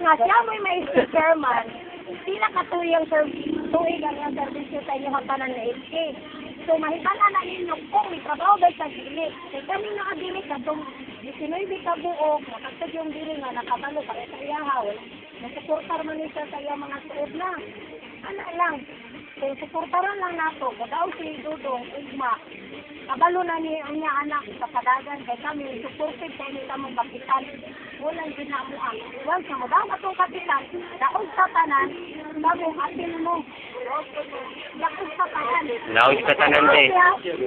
Nga siya may sticker man. Sila katuyang tuig ang servisyo sa inyo hatanan na LK. So, mahitala na ninyo kung may trabaho ba sa dili. Kaya kami nakadili ka itong 19 ka buok, nakagtag yung dili nga nakabalo para sa iyahaw. Nasuportar man siya sa iya mga suod na. Ano lang, kung suportaran lang nato, kadaw si Dudong, Ugma, kabalo na niya anak sa padagan, kaya kami supportive sa inyo tamang kapitan. Walang ginamuang. Once na mo daw atong kapitan, daog sa tanan, kami atin mo. Daog sa tanan. Naog sa tanan, te.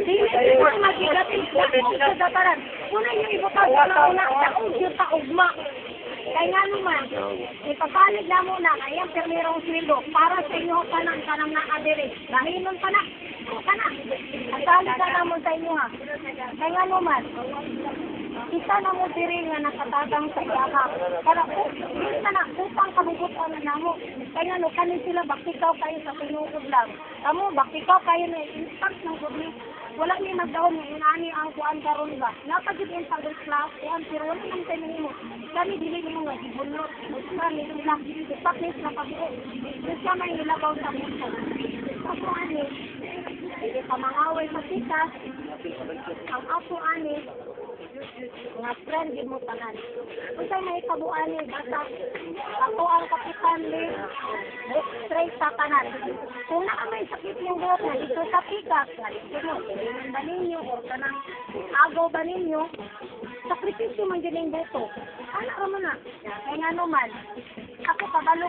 Di mo magigating sa tanan. Una yung ibutang sa una, daog yung taugma. Kaya nga naman, ipapalig na muna kayang permirong sweldo para sa inyo kanang nakadiri. Nahinon pa na. Asali ka naman sa inyo ha. Kaya nga naman, kita na mo diri nga nakatagang sa iyaha. Para kita na, upang kabubutan na namo. Kaya nga, kanin sila, baktikaw kayo sa pinukod lang. Kamu, baktikaw kayo na impact ng gobi. Wala niya nagdaon yung inani ang kuan karon ba. Napagid yung pag-class, kuan, pero wala nang tayo mo. Kami dili mo nga, ibunot. Kami sila, ipaklis na pag-o. Gusto may nilabaw sa mundo. Ako ani, hindi pa mangaway masitas. Ang ako ani, nga friend din mo tanan. Kung sa'yo may kabuan ni basta ako ang kapitan ni straight sa kanan. Kung na may sakit yung buhok na dito sa pikas, na dito mo, kailangan ba ninyo o kanang agaw ba ninyo, sakripisyo man din yung buto. Ano ka mo na? Kaya nga naman, ako kabalo